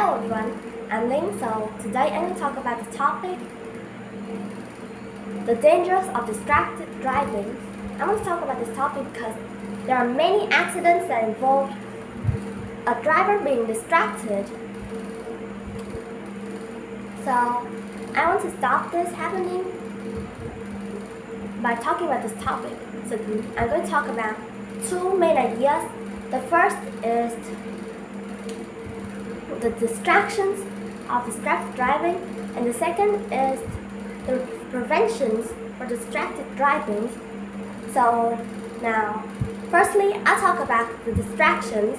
Hello everyone, I'm Ling. So today I'm going to talk about the topic, the dangers of distracted driving. I want to talk about this topic because there are many accidents that involve a driver being distracted. So I want to stop this happening by talking about this topic. So I'm going to talk about two main ideas. The first is the distractions of distracted driving, and the second is the preventions for distracted driving. So now, firstly, I'll talk about the distractions.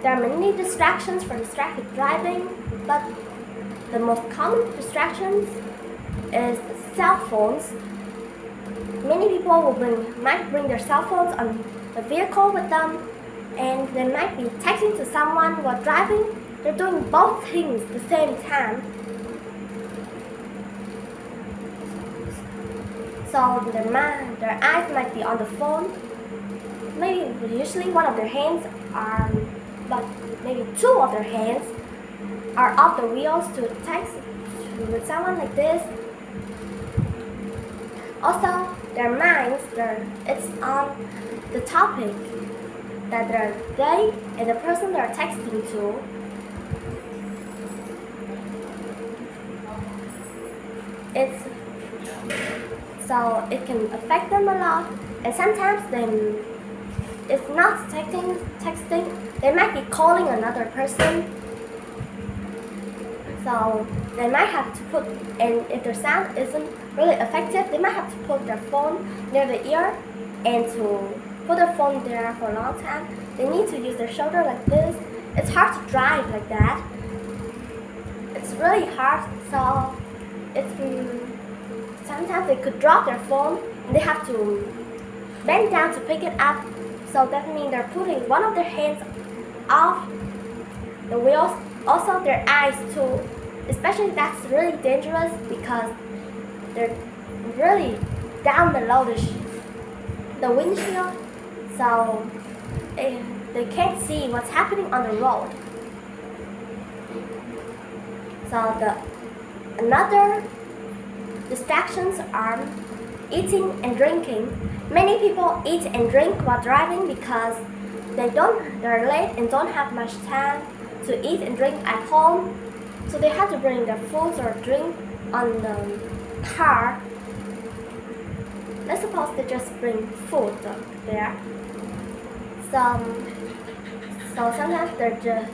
There are many distractions for distracted driving, but the most common distractions is cell phones. Many people might bring their cell phones on the vehicle with them, and they might be texting to someone while driving. They're doing both things at the same time. So their eyes might be on the phone. Usually one of their hands are, but maybe two of their hands are off the wheels to text with someone like this. Also, their minds, it's on the topic that they and the person they're texting to. So it can affect them a lot, and sometimes it's not texting, they might be calling another person. So they might have to put, and if their sound isn't really effective, they might have to put their phone near the ear, and to put their phone there for a long time, they need to use their shoulder like this. It's hard to drive like that. It's really hard, so sometimes they could drop their phone and they have to bend down to pick it up. So that means they're putting one of their hands off the wheels, also their eyes too. Especially that's really dangerous because they're really down below the windshield, so they can't see what's happening on the road. So another distractions are eating and drinking. Many people eat and drink while driving because they're late and don't have much time to eat and drink at home. So they have to bring their foods or drink on the car. Let's suppose they just bring food there. So sometimes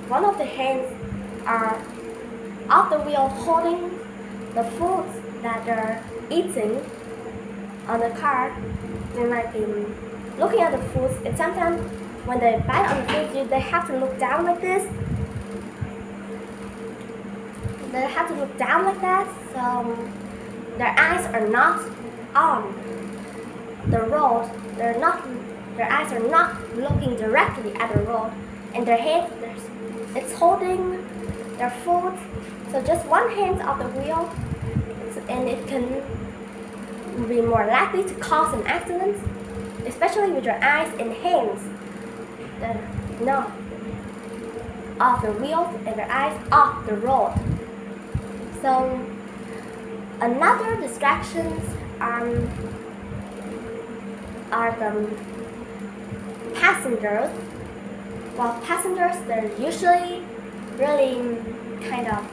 one of the hands are off the wheel holding the foods that they're eating on the car. They might be looking at the foods, and sometimes when they bite on the food, they have to look down like this. They have to look down like that, so their eyes are not on the road. Their eyes are not looking directly at the road, and their hands, it's holding their food. So just one hand off the wheel, and it can be more likely to cause an accident, especially with your eyes and hands that are not off the wheels and their eyes off the road. So another distractions are the passengers. Well, passengers, they're usually really kind of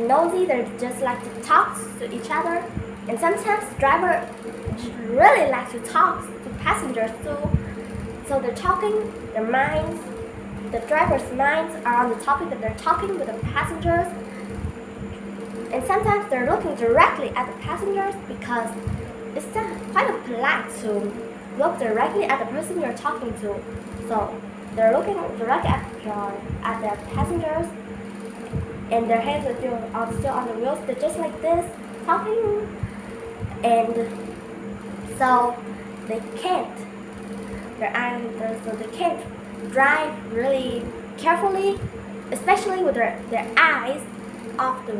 nosy. They just like to talk to each other, and sometimes drivers really like to talk to passengers too. So they're talking, the driver's minds are on the topic that they're talking with the passengers, and sometimes they're looking directly at the passengers because it's quite polite to look directly at the person you're talking to. So they're looking directly at their passengers, and their hands are still on the wheels. They're just like this, talking, and so they can't. So they can't drive really carefully, especially with their eyes off the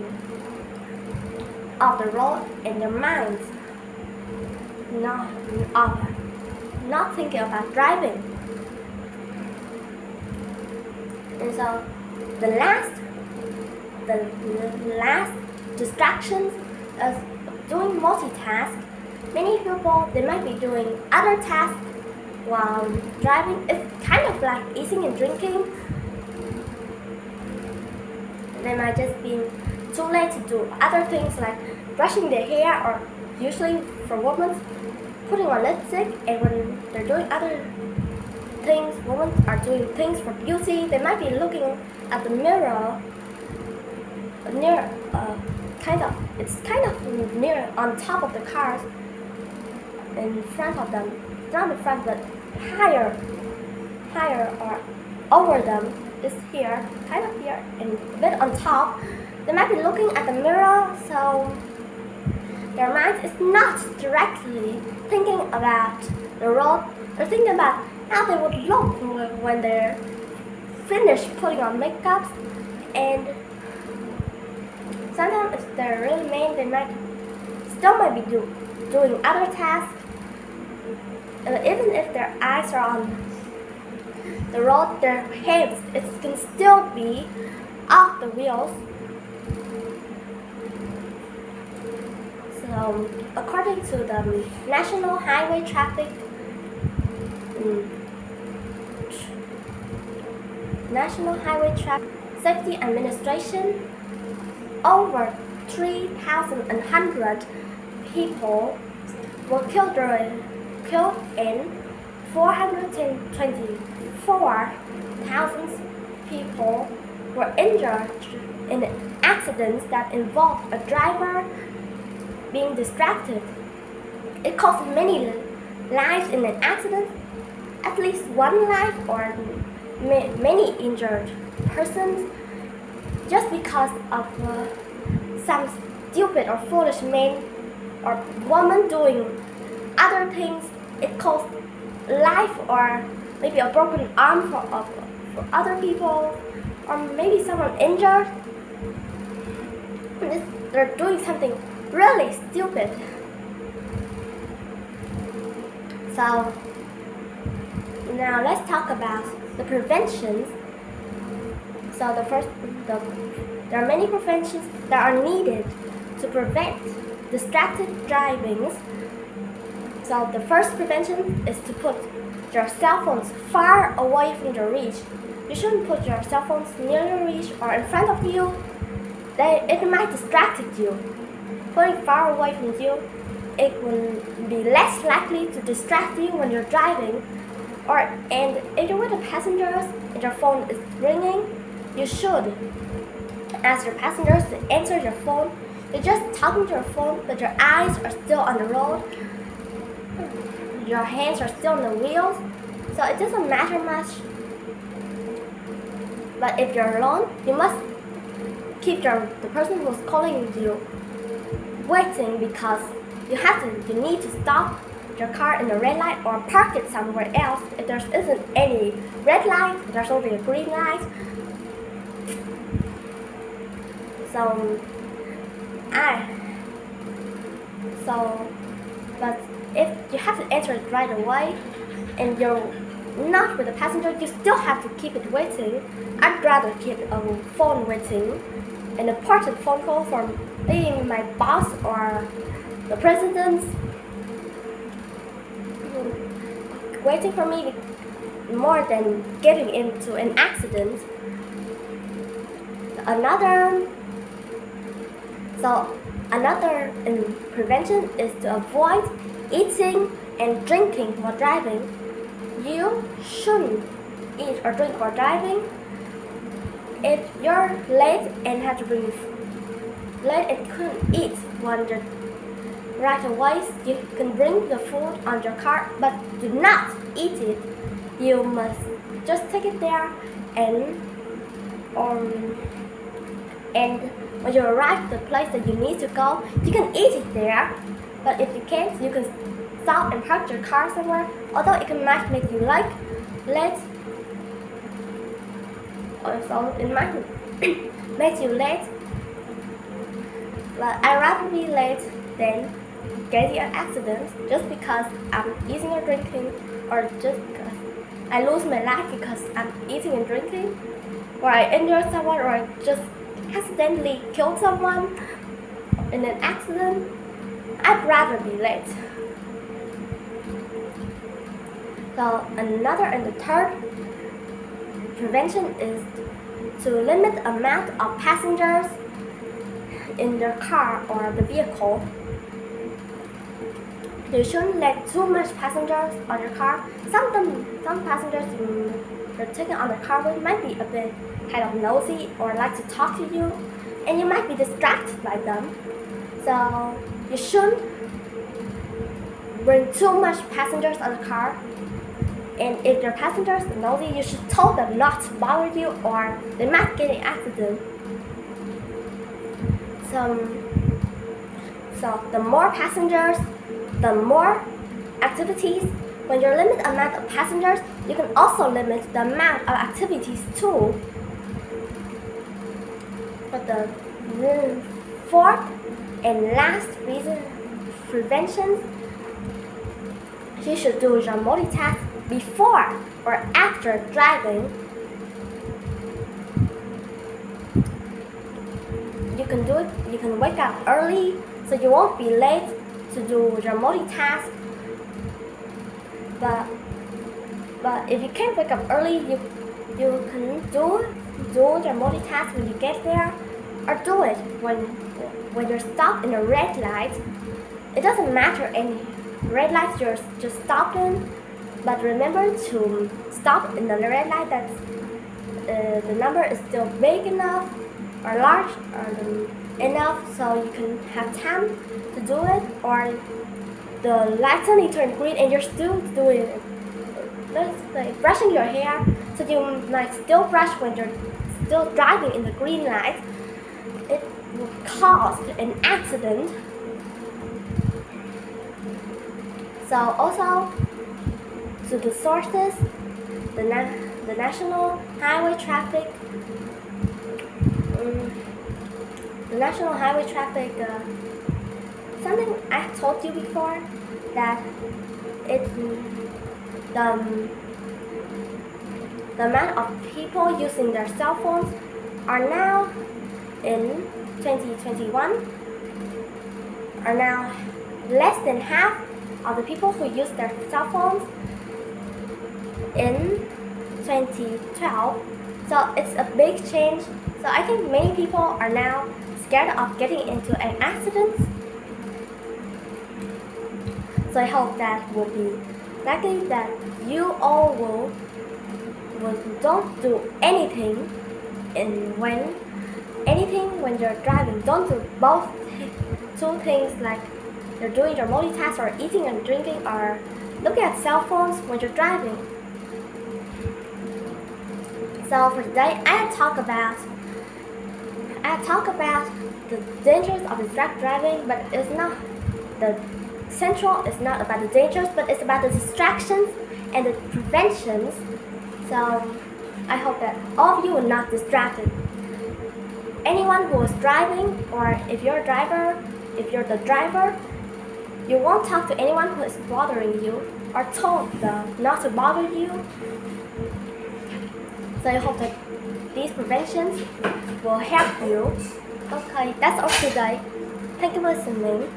road, and their minds not thinking about driving. And so the last distractions is doing multitask. Many people, they might be doing other tasks while driving. It's kind of like eating and drinking. They might just be too late to do other things like brushing their hair, or usually for women, putting on lipstick. And when they're doing other things, women are doing things for beauty. They might be looking at the mirror near it's kind of near on top of the cars in front of them. It's not in front, but higher or over them is here, kind of here, and a bit on top. They might be looking at the mirror, so their mind is not directly thinking about the road. They're thinking about how they would look when they're finished putting on makeup. And sometimes if they're really mean, they might be doing other tasks. Even if their eyes are on the road, their heads can still be off the wheels. So, according to the National Highway Traffic Safety Administration, over 3,100 people were killed and 424,000 people were injured in accidents that involved a driver being distracted. It cost many lives in an accident, at least one life or many injured persons, just because of some stupid or foolish man or woman doing other things. It cost life, or maybe a broken arm for other people, or maybe someone injured. They're doing something really stupid. So now let's talk about the preventions. So there are many preventions that are needed to prevent distracted drivings. So the first prevention is to put your cell phones far away from your reach. You shouldn't put your cell phones near your reach or in front of you. It might distract you. Putting far away from you, it will be less likely to distract you when you're driving. And if you're with the passengers and your phone is ringing, you should ask your passengers to answer your phone. You're just talking to your phone, but your eyes are still on the road. Your hands are still on the wheels, so it doesn't matter much. But if you're alone, you must keep the person who's calling you waiting, because you need to stop your car in a red light or park it somewhere else. If there isn't any red light, there's only a green light. But if you have to answer it right away and you're not with the passenger, you still have to keep it waiting. I'd rather keep a phone waiting, an important phone call from maybe my boss or the president waiting for me, more than getting into an accident. Another prevention is to avoid eating and drinking while driving. You shouldn't eat or drink while driving. If you're late and have to bring late and couldn't eat when you're right away, you can bring the food on your car, but do not eat it. You must just take it there, and when you arrive at the place that you need to go, you can eat it there. But if you can't, you can stop and park your car somewhere. Although it might make you late, so it might make you late. But I'd rather be late than getting an accident just because I'm eating or drinking, or just because I lose my life because I'm eating and drinking. or I injure someone, or I just accidentally kill someone in an accident, I'd rather be late. So another and the third prevention is to limit the amount of passengers in the car or the vehicle. You shouldn't let too much passengers on your car. Some passengers you're taking on the car with might be a bit kind of nosy or like to talk to you, and you might be distracted by them. So you shouldn't bring too much passengers on the car. And if your passengers are nosy, you should tell them not to bother you, or they might get in an accident. So the more passengers, the more activities. When you limit the amount of passengers, you can also limit the amount of activities too. But the fourth and last reason, prevention, you should do your multitask before or after driving. You can do it. You can wake up early so you won't be late to do your multitask. But if you can't wake up early, you can do your multitask when you get there, or do it when you're stopped in a red light. It doesn't matter any red lights you're just stopped in, but remember to stop in the red light that the number is still big enough or large or enough so you can have time to do it, or the light suddenly turned green and you're still doing it. Let's say brushing your hair, so you might still brush when you're still driving in the green light. It will cause an accident. So also, to the sources, the National Highway Traffic, something I told you before, that the amount of people using their cell phones are now in 2021 are now less than half of the people who use their cell phones in 2012. So it's a big change. So I think many people are now scared of getting into an accident. So I hope that will be likely that you all will don't do anything when you're driving. Don't do both two things, like you're doing your multitask or eating and drinking or looking at cell phones when you're driving. So for today, I talk about the dangers of distracted driving, but it's not the central. It's not about the dangers, but it's about the distractions and the preventions. So I hope that all of you are not distracted. Anyone who is driving, or if you're the driver, you won't talk to anyone who is bothering you or told them not to bother you. So I hope that these preventions will help you. Okay, that's all today. Thank you for listening.